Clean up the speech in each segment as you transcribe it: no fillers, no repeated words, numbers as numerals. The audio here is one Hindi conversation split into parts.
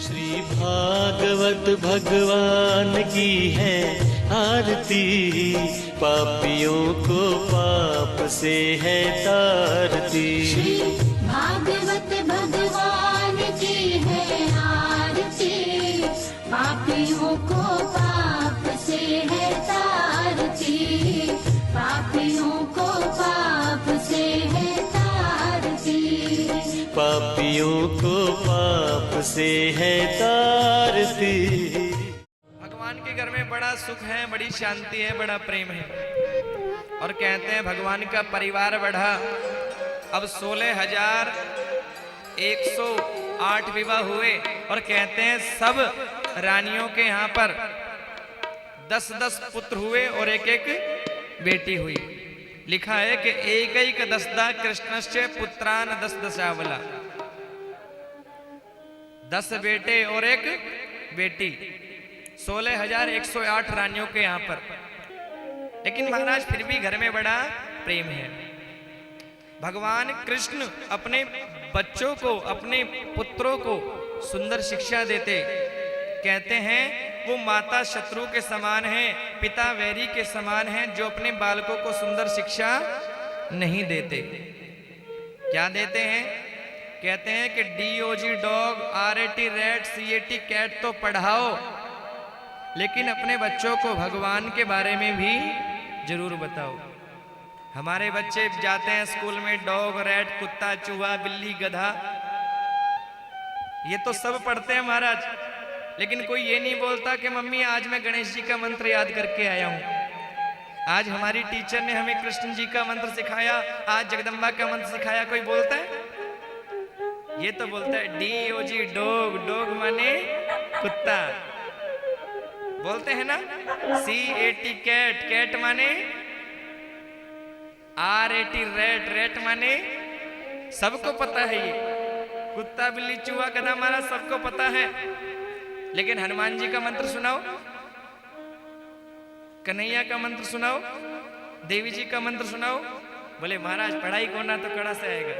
श्री भागवत भगवान की है आरती, पापियों को पाप से है तारती। श्री भागवत भगवान की है आरती, पापियों को पाप से है तारती, पापियों को पाप से है तारती, पापियों को पाप से है तारती। भगवान के घर में बड़ा सुख है, बड़ी शांति है, बड़ा प्रेम है। और कहते हैं भगवान का परिवार बढ़ा। अब 16,108 विवाह हुए और कहते हैं सब रानियों के यहाँ पर 10-10 पुत्र हुए और एक-एक बेटी हुई। लिखा है कि एक दसदा कृष्णस्य पुत्रान 10 10 बेटे और एक बेटी। 16,108 रानियों के यहाँ पर। लेकिन महाराज फिर भी घर में बड़ा प्रेम है। भगवान कृष्ण अपने बच्चों को, अपने पुत्रों को सुंदर शिक्षा देते। कहते हैं वो माता शत्रु के समान है, पिता वैरी के समान है, जो अपने बालकों को सुंदर शिक्षा नहीं देते। क्या देते हैं? कहते हैं कि DOG dog, RAT rat, CAT cat तो पढ़ाओ, लेकिन अपने बच्चों को भगवान के बारे में भी जरूर बताओ। हमारे बच्चे जाते हैं स्कूल में, डॉग, रैट, कुत्ता, चूहा, बिल्ली, गधा, ये तो सब पढ़ते हैं महाराज। लेकिन कोई ये नहीं बोलता कि मम्मी आज मैं गणेश जी का मंत्र याद करके आया हूं, आज हमारी टीचर ने हमें कृष्ण जी का मंत्र सिखाया, आज जगदम्बा का मंत्र सिखाया। कोई बोलता है? ये तो बोलता है DOG डॉग, डॉग माने कुत्ता, बोलते हैं ना। CAT कैट, कैट माने, RAT रैट, रैट माने, सबको पता है ये। कुत्ता, बिल्ली, चूहा, गधा मारा सबको पता है। लेकिन हनुमान जी का मंत्र सुनाओ, कन्हैया का मंत्र सुनाओ, देवी जी का मंत्र सुनाओ। बोले महाराज पढ़ाई को ना तो कड़ा से आएगा।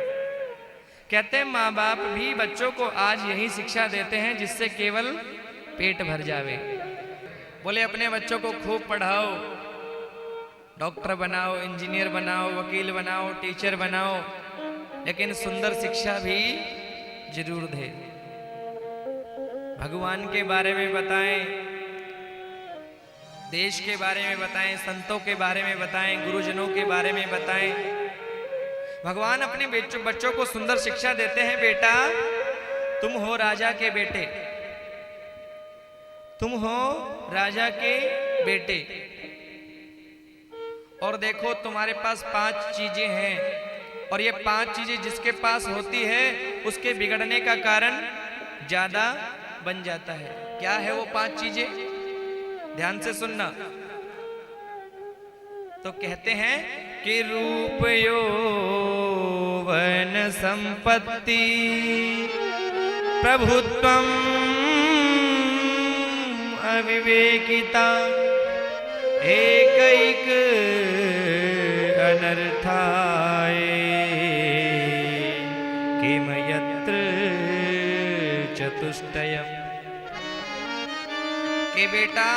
कहते हैं माँ बाप भी बच्चों को आज यही शिक्षा देते हैं जिससे केवल पेट भर जावे। बोले अपने बच्चों को खूब पढ़ाओ, डॉक्टर बनाओ, इंजीनियर बनाओ, वकील बनाओ, टीचर बनाओ, लेकिन सुंदर शिक्षा भी जरूर दे। भगवान के बारे में बताएं, देश के बारे में बताएं, संतों के बारे में बताएं, गुरुजनों के बारे में बताएं। भगवान अपने बच्चों को सुंदर शिक्षा देते हैं। बेटा तुम हो राजा के बेटे, तुम हो राजा के बेटे, और देखो तुम्हारे पास 5 चीजें हैं, और ये 5 चीजें जिसके पास होती है उसके बिगड़ने का कारण ज्यादा बन जाता है। क्या है वो 5 चीजें? ध्यान से सुनना। तो कहते हैं कि रूप यौवन संपत्ति प्रभुत्वम अविवेकिता एक अनर्थाय किम यत्र चतुष्टयम्। कि बेटा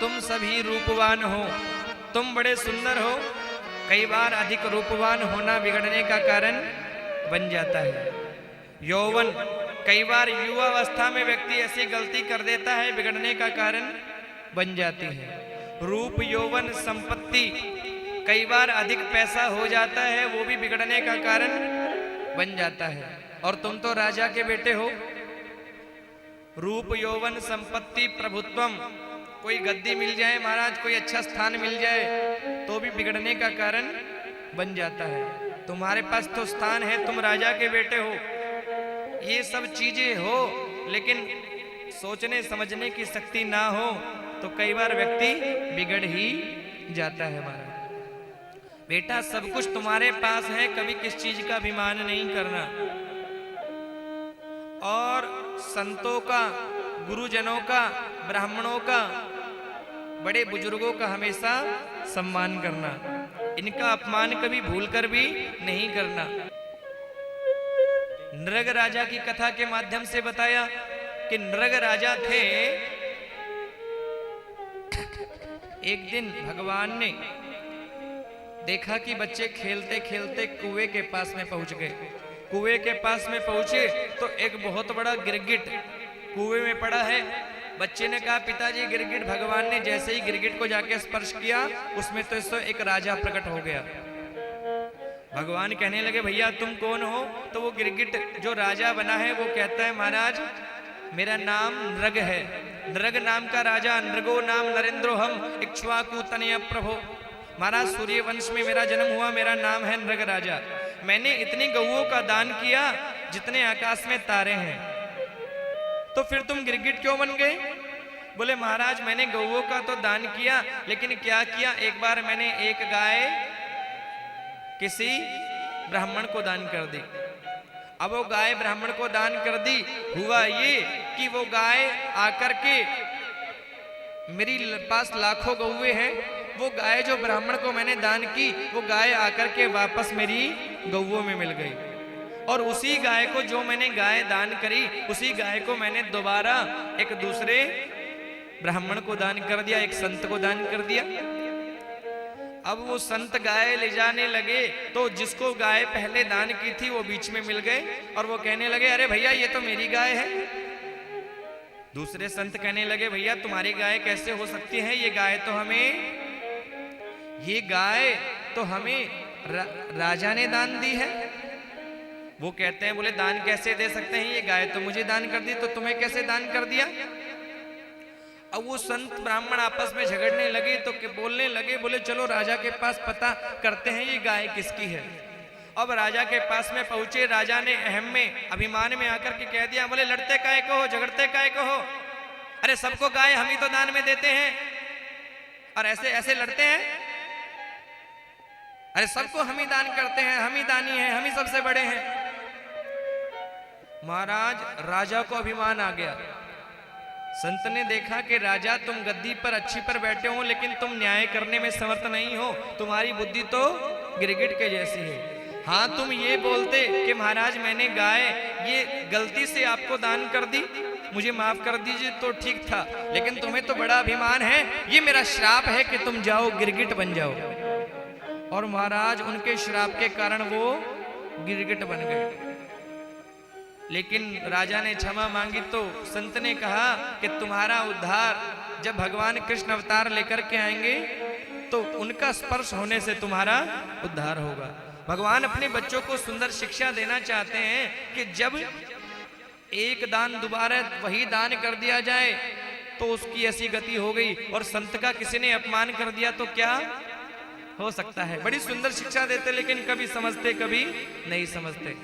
तुम सभी रूपवान हो, तुम बड़े सुंदर हो, कई बार अधिक रूपवान होना बिगड़ने का कारण बन जाता है। यौवन, कई बार युवावस्था में व्यक्ति ऐसी गलती कर देता है, बिगड़ने का कारण बन जाती है। रूप, यौवन, संपत्ति, कई बार अधिक पैसा हो जाता है, वो भी बिगड़ने का कारण बन जाता है। और तुम तो राजा के बेटे हो। रूप, यौवन, संपत्ति, प्रभुत्वम, कोई गद्दी मिल जाए महाराज, कोई अच्छा स्थान मिल जाए तो भी बिगड़ने का कारण बन जाता है। तुम्हारे पास तो स्थान है, तुम राजा के बेटे हो, ये सब चीजें हो, लेकिन सोचने समझने की शक्ति ना हो तो कई बार व्यक्ति बिगड़ ही जाता है महाराज। बेटा सब कुछ तुम्हारे पास है, कभी किस चीज का अभिमान नहीं करना। और संतों का, गुरुजनों का, ब्राह्मणों का, बड़े बुजुर्गों का हमेशा सम्मान करना, इनका अपमान कभी भूलकर भी नहीं करना। नृग राजा की कथा के माध्यम से बताया कि नृग राजा थे। एक दिन भगवान ने देखा कि बच्चे खेलते खेलते कुएं के पास में पहुंच गए। कुएं के पास में पहुंचे तो एक बहुत बड़ा गिरगिट कुएं में पड़ा है। बच्चे ने कहा पिताजी गिरगिट। भगवान ने जैसे ही गिरगिट को जाके स्पर्श किया उसमें तो इससे एक राजा प्रकट हो गया। भगवान कहने लगे भैया तुम कौन हो? तो वो गिरगिट जो राजा बना है वो कहता है महाराज मेरा नाम नृग है। नृग नाम का राजा, नृगो नाम नरेंद्रो हम इक्ष्वाकु तनय प्रभो। महाराज सूर्य वंश में मेरा जन्म हुआ, मेरा नाम है नृग राजा। मैंने इतनी गौओं का दान किया जितने आकाश में तारे हैं। तो फिर तुम गिरगिट क्यों बन गए? बोले महाराज मैंने गौओं का तो दान किया, लेकिन क्या किया, एक बार मैंने एक गाय किसी ब्राह्मण को दान कर दी। अब वो गाय ब्राह्मण को दान कर दी, हुआ ये कि वो गाय आकर के मेरी पास लाखों गौवे हैं, वो गाय जो ब्राह्मण को मैंने दान की वो गाय आकर के वापस मेरी गौवों में मिल गई। और उसी गाय को जो मैंने गाय दान करी उसी गाय को मैंने दोबारा एक दूसरे ब्राह्मण को दान कर दिया, एक संत को दान कर दिया। अब वो संत गाय ले जाने लगे तो जिसको गाय पहले दान की थी वो बीच में मिल गए और वो कहने लगे अरे भैया ये तो मेरी गाय है। दूसरे संत कहने लगे भैया तुम्हारी गाय कैसे हो सकती है, ये गाय तो हमें राजा ने दान दी है। वो कहते हैं बोले दान कैसे दे सकते हैं, ये गाय तो मुझे दान कर दी, तो तुम्हें कैसे दान कर दिया? अब वो संत ब्राह्मण आपस में झगड़ने लगे तो बोलने लगे, बोले चलो राजा के पास पता करते हैं ये गाय किसकी है। अब राजा के पास में पहुंचे, राजा ने अहम में अभिमान में आकर के कह दिया, बोले लड़ते काय को हो, झगड़ते काय को हो, अरे सबको गाय हम ही तो दान में देते हैं और ऐसे ऐसे लड़ते हैं, अरे सबको हम ही दान करते हैं, हम ही दानी हैं, हम ही सबसे बड़े हैं। महाराज राजा को अभिमान आ गया। संत ने देखा कि राजा तुम गद्दी पर अच्छी पर बैठे हो लेकिन तुम न्याय करने में समर्थ नहीं हो, तुम्हारी बुद्धि तो गिरगिट के जैसी है। हाँ तुम ये बोलते कि महाराज मैंने गाय ये गलती से आपको दान कर दी, मुझे माफ कर दीजिए तो ठीक था, लेकिन तुम्हें तो बड़ा अभिमान है, ये मेरा श्राप है कि तुम जाओ गिरगिट बन जाओ। और महाराज उनके श्राप के कारण वो गिरगिट बन गए। लेकिन राजा ने क्षमा मांगी तो संत ने कहा कि तुम्हारा उद्धार जब भगवान कृष्ण अवतार लेकर के आएंगे तो उनका स्पर्श होने से तुम्हारा उद्धार होगा। भगवान अपने बच्चों को सुंदर शिक्षा देना चाहते हैं कि जब एक दान दोबारा वही दान कर दिया जाए तो उसकी ऐसी गति हो गई, और संत का किसी ने अपमान कर दिया तो क्या हो सकता है। बड़ी सुंदर शिक्षा देते लेकिन कभी समझते कभी नहीं समझते।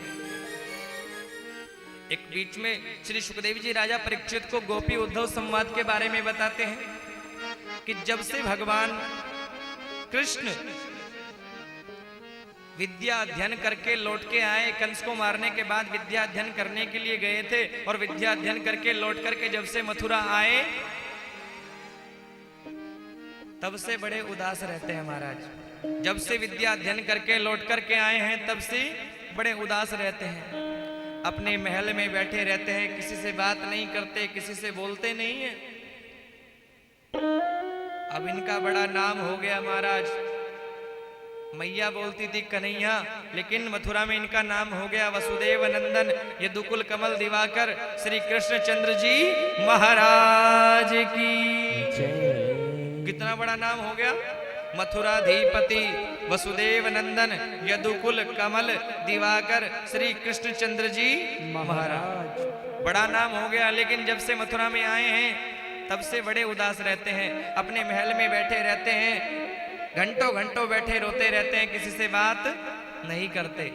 एक बीच में श्री सुखदेव जी राजा परीक्षित को गोपी उद्धव संवाद के बारे में बताते हैं कि जब से भगवान कृष्ण विद्या अध्ययन करके लौट के आए, कंस को मारने के बाद विद्या अध्ययन करने के लिए गए थे और विद्या अध्ययन करके लौट करके जब से मथुरा आए तब से बड़े उदास रहते हैं महाराज। जब से विद्या अध्ययन करके लौट करके आए हैं तब से बड़े उदास रहते हैं, अपने महल में बैठे रहते हैं, किसी से बात नहीं करते, किसी से बोलते नहीं है। अब इनका बड़ा नाम हो गया महाराज, मैया बोलती थी कन्हैया, लेकिन मथुरा में इनका नाम हो गया वसुदेव नंदन यदुकुल कमल दिवाकर श्री कृष्ण चंद्र जी महाराज की जय। कितना बड़ा नाम हो गया, मथुराधिपति वसुदेव नंदन यदुकुल कमल दिवाकर श्री कृष्ण चंद्र जी महाराज। बड़ा नाम हो गया, लेकिन जब से मथुरा में आए हैं तब से बड़े उदास रहते हैं, अपने महल में बैठे रहते हैं, घंटों घंटों बैठे रोते रहते हैं, किसी से बात नहीं करते।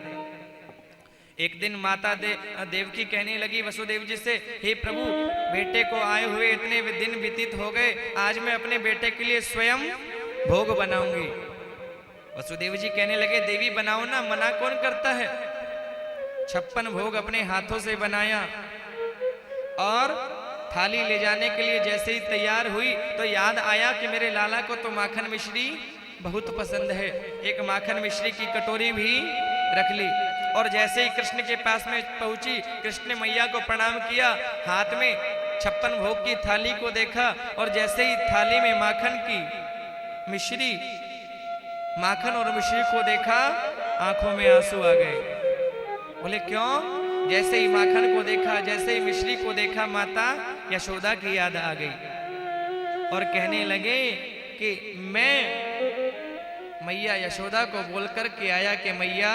एक दिन माता देवकी कहने लगी वसुदेव जी से, हे प्रभु बेटे को आए हुए इतने दिन व्यतीत हो गए, आज मैं अपने बेटे के लिए स्वयं भोग बनाऊंगी। वसुदेव जी कहने लगे देवी बनाओ ना, मना कौन करता है। 56 भोग अपने हाथों से बनाया और थाली ले जाने के लिए जैसे ही तैयार हुई तो याद आया कि मेरे लाला को तो माखन मिश्री बहुत पसंद है, एक माखन मिश्री की कटोरी भी रख ली। और जैसे ही कृष्ण के पास में पहुंची, कृष्ण ने मैया को प्रणाम किया, हाथ में 56 भोग की थाली को देखा और जैसे ही थाली में माखन की मिश्री, माखन और मिश्री को देखा, आंखों में आंसू आ गए। बोले क्यों? जैसे ही माखन को देखा, जैसे ही मिश्री को देखा, माता यशोदा की याद आ गई और कहने लगे कि मैं मैया यशोदा को बोल कर के आया कि मैया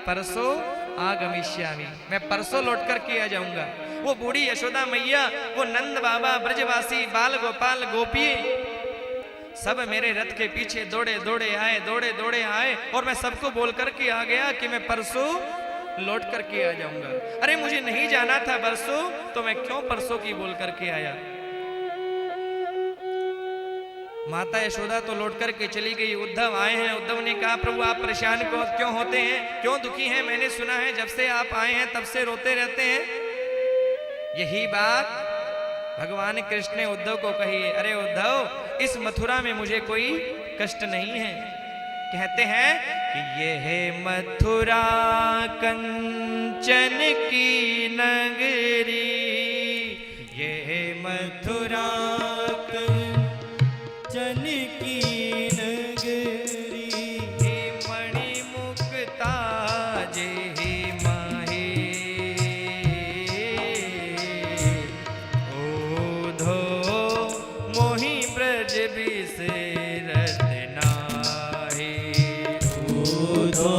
परसों आगमिष्यामि, मैं परसों लौट कर के आ जाऊंगा। वो बूढ़ी यशोदा मैया, वो नंद बाबा, ब्रजवासी, बाल गोपाल, गोपी सब मेरे रथ के पीछे दौड़े दौड़े आए, दौड़े दौड़े आए और मैं सबको बोल कर के आ गया कि मैं परसों लौट कर के आ जाऊंगा। अरे मुझे नहीं जाना था परसों, तो मैं क्यों परसों की बोल कर के आया? माता यशोदा तो लौट करके चली गई। उद्धव आए हैं। उद्धव ने कहा प्रभु आप परेशान क्यों होते हैं, क्यों दुखी हैं? मैंने सुना है जब से आप आए हैं तब से रोते रहते हैं। यही बात भगवान कृष्ण ने उद्धव को कही है। अरे उद्धव, इस मथुरा में मुझे कोई कष्ट नहीं है। कहते हैं कि ये है मथुरा कंचन की नगरी, ये है मथुरा कंचन की नगरी, हे मणिमुक्ता जे माहे, ओधो मोहि ब्रज बिसरत नाहि, ओधो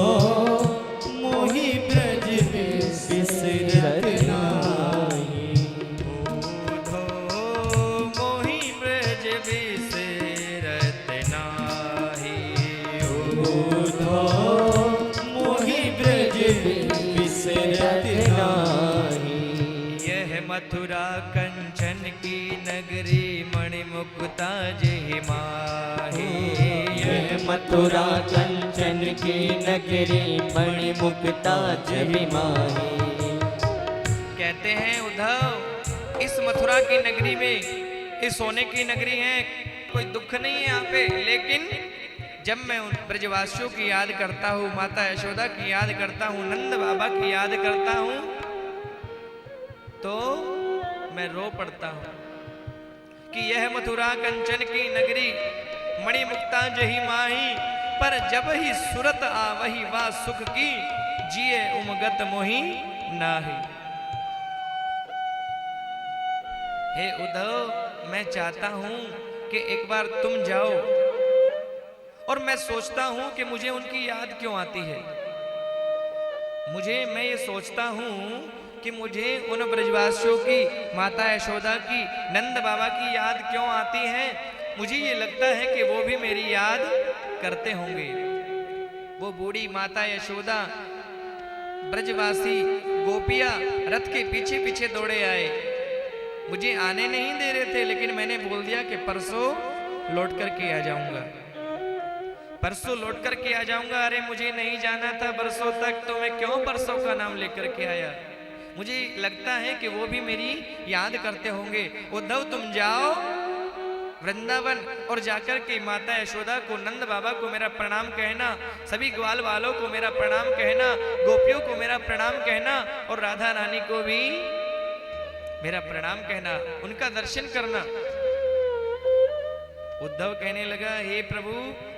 मोहि ब्रज बिसरत नाहि, ओधो मोहि ब्रज बिसरत नाहि, ओधो मोहि ब्रज बिसरत नाहि। यह मथुरा कंचन की नगरी मणिमुक्ता जे माहे, यह मथुरा कंचन की नगरी मणिमुक्ता जहि माही। कहते हैं उद्धव, इस मथुरा की नगरी में, इस सोने की नगरी है, कोई दुख नहीं है यहाँ पे, लेकिन जब मैं उन ब्रजवासियों की याद करता हूँ, माता यशोदा की याद करता हूँ, नंद बाबा की याद करता हूँ, तो मैं रो पड़ता हूँ कि यह मथुरा कंचन की नगरी मणिमुक्ता जहि माही, पर जब ही सुरत आवही वा सुख की, जिए उमगत मोहि नाहि। हे उद्धव, मैं चाहता हूं कि एक बार तुम जाओ, और मैं सोचता हूं कि मुझे उनकी याद क्यों आती है। मैं ये सोचता हूं कि मुझे उन ब्रजवासियों की, माता यशोदा की, नंद बाबा की याद क्यों आती है। मुझे ये लगता है कि वो भी मेरी याद करते होंगे। वो बूढ़ी माता यशोदा, ब्रजवासी, गोपियां रथ के पीछे पीछे दौड़े आए, मुझे आने नहीं दे रहे थे, लेकिन मैंने बोल दिया कि परसों लौट करके आ जाऊंगा, परसों लौट करके आ जाऊंगा। अरे मुझे नहीं जाना था परसों तक, तो मैं क्यों परसों का नाम लेकर के आया। मुझे लगता है कि वो भी मेरी याद करते होंगे। उद्धव तुम जाओ वृंदावन और जाकर के माता यशोदा को, नंद बाबा को मेरा प्रणाम कहना, सभी ग्वाल वालों को मेरा प्रणाम कहना, गोपियों को मेरा प्रणाम कहना, और राधा रानी को भी मेरा प्रणाम कहना, उनका दर्शन करना। उद्धव कहने लगा, हे प्रभु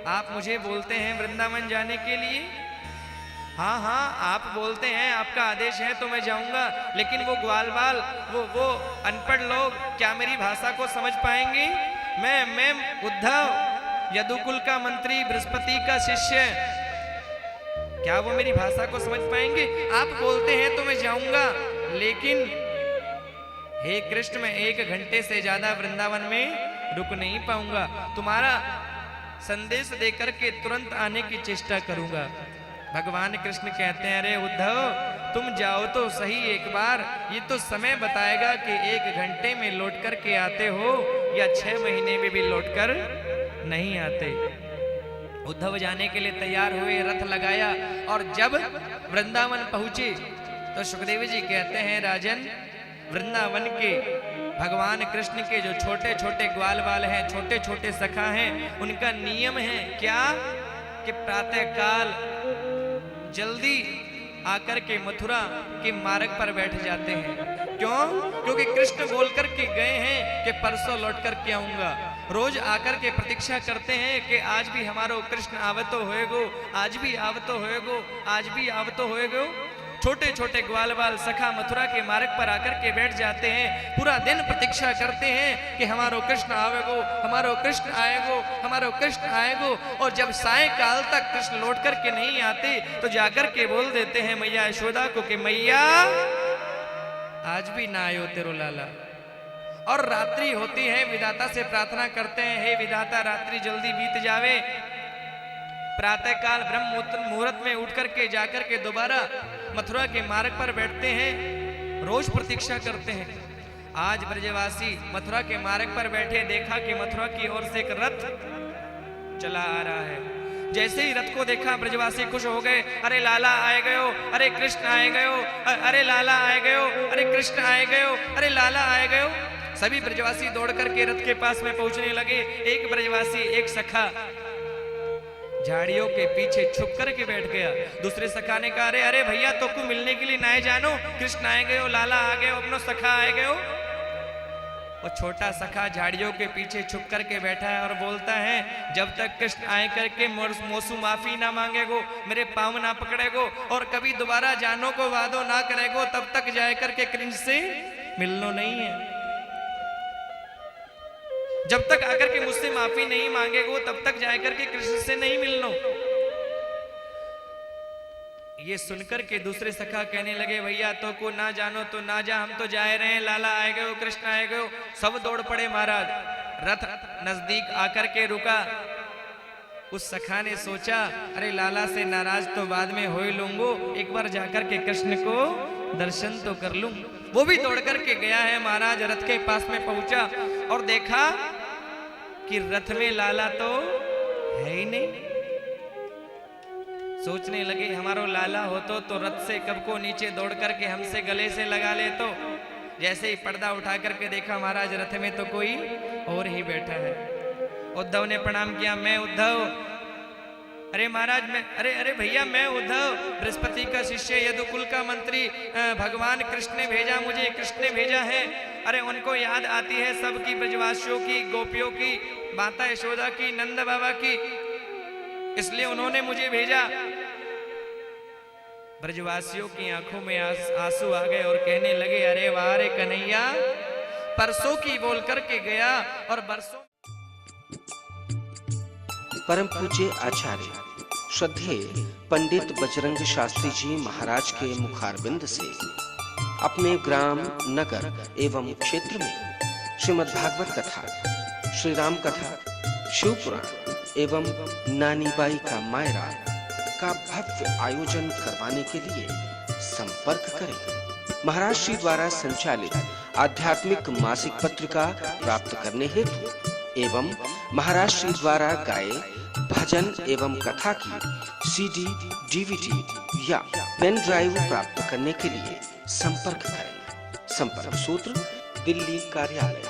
आप मुझे बोलते हैं वृंदावन जाने के लिए? हाँ हाँ आप बोलते हैं, आपका आदेश है तो मैं जाऊंगा, लेकिन वो ग्वाल बाल, वो अनपढ़ लोग क्या मेरी भाषा को समझ पाएंगे? मैं उद्धव, यदुकुल का मंत्री, बृहस्पति का शिष्य, क्या वो मेरी भाषा को समझ पाएंगे? आप बोलते हैं तो मैं जाऊंगा, लेकिन हे कृष्ण मैं 1 घंटे से ज्यादा वृंदावन में रुक नहीं पाऊंगा। तुम्हारा संदेश देकर के तुरंत आने की चेष्टा करूंगा। भगवान कृष्ण कहते हैं, अरे उद्धव तुम जाओ तो सही एक बार, ये तो समय बताएगा कि 1 घंटे में लौट कर के आते हो या 6 महीने में भी लौट कर नहीं आते। उद्धव जाने के लिए तैयार हुए, रथ लगाया, और जब वृंदावन पहुंचे तो सुखदेव जी कहते हैं, राजन वृंदावन के भगवान कृष्ण के जो छोटे छोटे ग्वाल बाल हैं, छोटे छोटे सखा हैं, उनका नियम है क्या कि प्रातः काल जल्दी आकर के मथुरा के मार्ग पर बैठ जाते हैं। क्यों? क्योंकि कृष्ण बोल कर के गए हैं कि परसों लौट कर के आऊंगा। रोज आकर के प्रतीक्षा करते हैं कि आज भी हमारो कृष्ण आवतो होएगो, आज भी आवतो होएगो, आज भी आवतो होएगो। छोटे छोटे ग्वाल बाल सखा मथुरा के मार्ग पर आकर के बैठ जाते हैं, पूरा दिन प्रतीक्षा करते हैं कि हमारो कृष्ण आवेगो, हमारो कृष्ण आएगो, हमारो कृष्ण आएगो। और जब सायकाल तक कृष्ण लौट कर के नहीं आते तो जाकर के बोल देते हैं मैया यशोदा को कि मैया आज भी ना आयो तेरो लाला। और रात्रि होती है, विधाता से प्रार्थना करते हैं, हे विधाता रात्रि जल्दी बीत जावे। प्रातः काल ब्रह्म मुहूर्त में उठ करके जाकर के दोबारा मथुरा के मार्ग पर बैठते हैं, रोज प्रतीक्षा करते हैं। आज ब्रजवासी मथुरा के मार्ग पर बैठे, देखा कि मथुरा की ओर से एक रथ चला आ रहा है। जैसे ही रथ को देखा ब्रजवासी खुश हो गए, अरे लाला आए गयो, अरे कृष्ण आए गयो, अरे लाला आए गयो, अरे कृष्ण आए गयो, अरे लाला आए गयो। सभी ब्रजवासी दौड़ करके रथ के पास में पहुंचने लगे। एक ब्रजवासी, एक सखा झाड़ियों के पीछे छुप करके बैठ गया। दूसरे सखा ने कहा, अरे अरे भैया तो को मिलने के लिए ना जानो, कृष्ण आए गयो, लाला आ गयो, अपनो सखा आए गयो। और छोटा सखा झाड़ियों के पीछे छुप करके बैठा है और बोलता है, जब तक कृष्ण आए करके मोसू माफी ना मांगेगो, मेरे पाँव ना पकड़ेगो और कभी दोबारा जानो को वादो ना करेगो, तब तक जाए करके कृष्ण से मिलनो नहीं है। जब तक आकर के मुझसे माफी नहीं मांगेगो तब तक जाकर के कृष्ण से नहीं मिलनो। ये सुनकर के दूसरे सखा कहने लगे, भैया तो को ना जानो तो ना जा, हम तो जाए रहे हैं, लाला आए गए, कृष्ण आए गए। सब दौड़ पड़े महाराज। रथ नजदीक आकर के रुका। उस सखा ने सोचा, अरे लाला से नाराज तो बाद में हो ही लूंगो, एक बार जाकर के कृष्ण को दर्शन तो कर लूं। वो भी दौड़ करके गया है महाराज, रथ के पास में पहुंचा और देखा कि रथ में लाला तो है ही नहीं। सोचने लगे, हमारो लाला हो तो रथ से कब को नीचे दौड़ करके हमसे गले से लगा ले। तो जैसे ही पर्दा उठा करके देखा महाराज, रथ में तो कोई और ही बैठा है। उद्धव ने प्रणाम किया, मैं उद्धव। अरे महाराज मैं, अरे अरे भैया मैं उद्धव, बृहस्पति का शिष्य, यदुकुल का मंत्री, भगवान कृष्ण ने भेजा मुझे, कृष्ण ने भेजा है। अरे उनको याद आती है सबकी, ब्रजवासियों की, गोपियों की, माता यशोदा की, नंद बाबा की, इसलिए उन्होंने मुझे भेजा। ब्रजवासियों की आंखों में आंसू आ गए और कहने लगे, अरे वाह रे कन्हैया, परसों की बोल करके गया और बरसों। परम पूज्य आचार्य श्रद्धेय पंडित बजरंग शास्त्री जी महाराज के मुखारबिंद से अपने ग्राम, नगर एवं क्षेत्र में श्रीमद् भागवत कथा, श्री राम कथा, शिव पुराण एवं नानीबाई का मायरा का भव्य आयोजन करवाने के लिए संपर्क करें। महाराज श्री द्वारा संचालित आध्यात्मिक मासिक पत्रिका प्राप्त करने हेतु एवं महाराज श्री द्वारा गाए भजन एवं कथा की CD, DVD या पेन ड्राइव प्राप्त करने के लिए संपर्क करें। संपर्क सूत्र दिल्ली कार्यालय।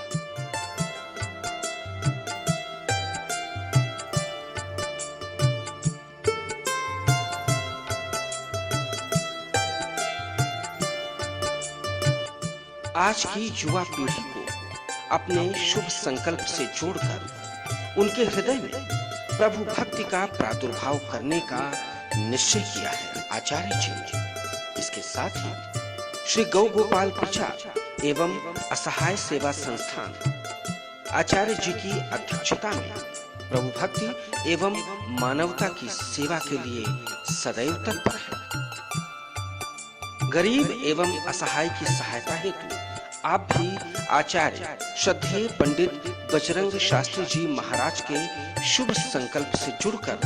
आज की युवा पीढ़ी को अपने शुभ संकल्प से जोड़कर उनके हृदय में प्रभु भक्ति का प्रादुर्भाव करने का निश्चय किया है आचार्य जी ने। इसके साथ ही श्री गौ गोपाल प्रचार एवं असहाय सेवा संस्थान आचार्य जी की अध्यक्षता में प्रभु भक्ति एवं मानवता की सेवा के लिए सदैव तत्पर है। गरीब एवं असहाय की सहायता हेतु आप भी आचार्य श्रद्धेय पंडित बजरंग शास्त्री जी महाराज के शुभ संकल्प से जुड़कर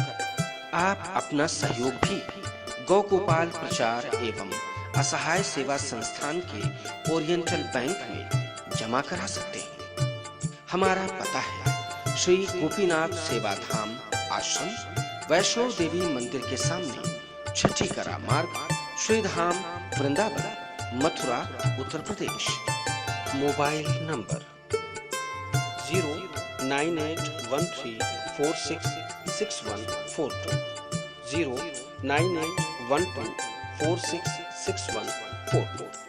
आप अपना सहयोग भी गौ गोपाल प्रचार एवं असहाय सेवा संस्थान के ओरिएंटल बैंक में जमा करा सकते हैं। हमारा पता है श्री गोपीनाथ सेवाधाम आश्रम, वैष्णो देवी मंदिर के सामने, छठी करा मार्ग, श्रीधाम वृंदावन, मथुरा, उत्तर प्रदेश। Mobile number 09813466142 09812466142।